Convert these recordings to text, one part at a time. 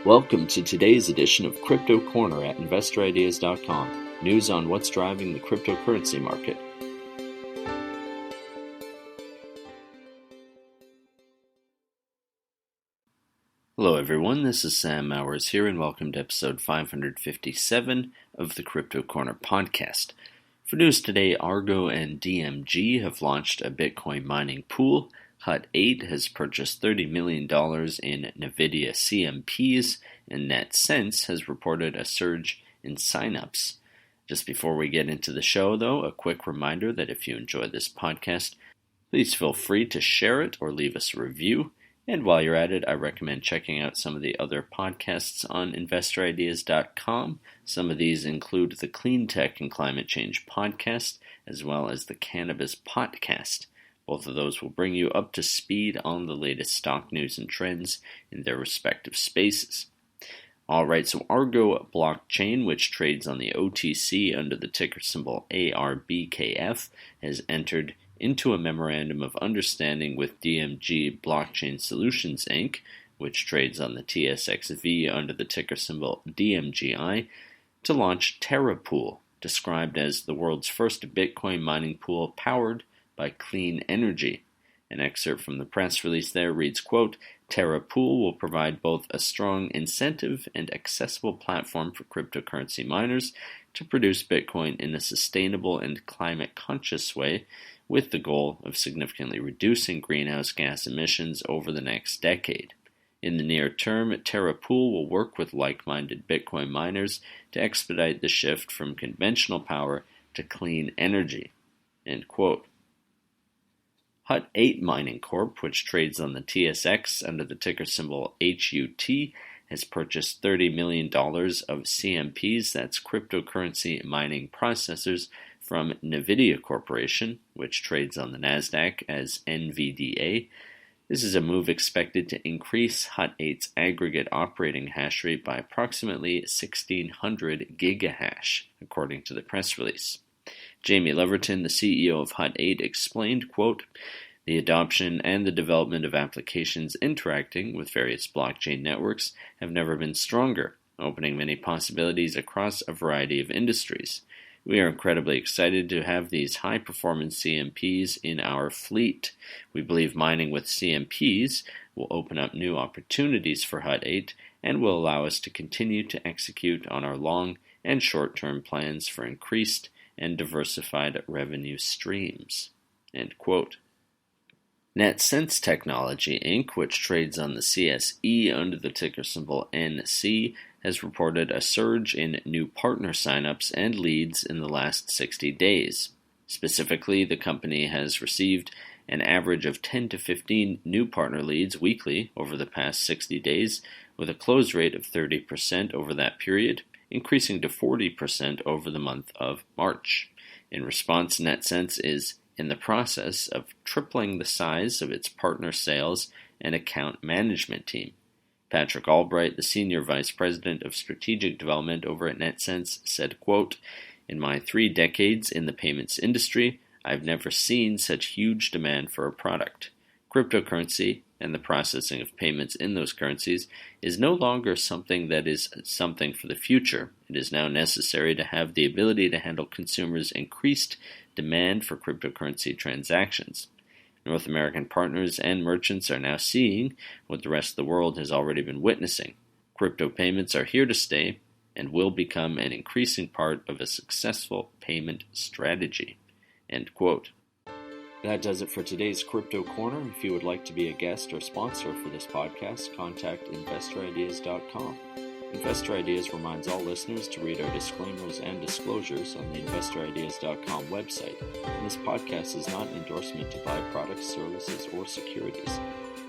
Welcome to today's edition of Crypto Corner at InvestorIdeas.com. News on what's driving the cryptocurrency market. Hello everyone, this is Sam Mowers here and welcome to episode 557 of the Crypto Corner podcast. For news today, Argo and DMG have launched a Bitcoin mining pool. HUT.V has purchased $30 million in NVDA CMPs, and NetSense has reported a surge in signups. Just before we get into the show, though, a quick reminder that if you enjoy this podcast, please feel free to share it or leave us a review. And while you're at it, I recommend checking out some of the other podcasts on InvestorIdeas.com. Some of these include the Clean Tech and Climate Change podcast, as well as the Cannabis Podcast. Both of those will bring you up to speed on the latest stock news and trends in their respective spaces. Alright, so Argo blockchain, which trades on the OTC under the ticker symbol ARBKF, has entered into a memorandum of understanding with DMG Blockchain Solutions Inc., which trades on the TSXV under the ticker symbol DMGI, to launch TerraPool, described as the world's first Bitcoin mining pool powered by clean energy. An excerpt from the press release there reads, quote, TerraPool will provide both a strong incentive and accessible platform for cryptocurrency miners to produce Bitcoin in a sustainable and climate-conscious way, with the goal of significantly reducing greenhouse gas emissions over the next decade. In the near term, TerraPool will work with like-minded Bitcoin miners to expedite the shift from conventional power to clean energy. End quote. HUT.V Mining Corp., which trades on the TSX under the ticker symbol HUT, has purchased $30 million of CMPs, that's cryptocurrency mining processors, from NVDA Corporation, which trades on the Nasdaq as NVDA. This is a move expected to increase HUT.V's aggregate operating hash rate by approximately 1,600 gigahash, according to the press release. Jamie Leverton, the CEO of HUT.V, explained, quote, the adoption and the development of applications interacting with various blockchain networks have never been stronger, opening many possibilities across a variety of industries. We are incredibly excited to have these high-performance CMPs in our fleet. We believe mining with CMPs will open up new opportunities for HUT.V and will allow us to continue to execute on our long and short-term plans for increased and diversified revenue streams. End quote. NetSense Technology Inc., which trades on the CSE under the ticker symbol NC, has reported a surge in new partner signups and leads in the last 60 days. Specifically, the company has received an average of 10 to 15 new partner leads weekly over the past 60 days, with a close rate of 30% over that period, increasing to 40% over the month of March. In response, NetSense is in the process of tripling the size of its partner sales and account management team. Patrick Albright, the Senior Vice President of Strategic Development over at NetSense, said, quote, in my 3 decades in the payments industry, I've never seen such huge demand for a product. Cryptocurrency and the processing of payments in those currencies is no longer something that is something for the future. It is now necessary to have the ability to handle consumers' increased demand for cryptocurrency transactions. North American partners and merchants are now seeing what the rest of the world has already been witnessing. Crypto payments are here to stay and will become an increasing part of a successful payment strategy. End quote. That does it for today's Crypto Corner. If you would like to be a guest or sponsor for this podcast, contact InvestorIdeas.com. Investor Ideas reminds all listeners to read our disclaimers and disclosures on the InvestorIdeas.com website, and this podcast is not an endorsement to buy products, services, or securities.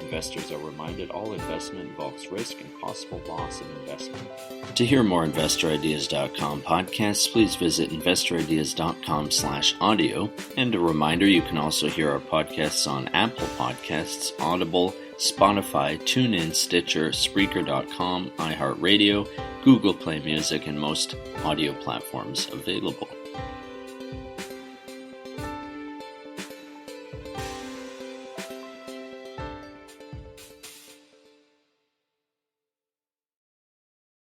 Investors are reminded all investment involves risk and possible loss of investment. To hear more InvestorIdeas.com podcasts, please visit InvestorIdeas.com/audio. And a reminder, you can also hear our podcasts on Apple Podcasts, Audible, Spotify, TuneIn, Stitcher, Spreaker.com, iHeartRadio, Google Play Music, and most audio platforms available.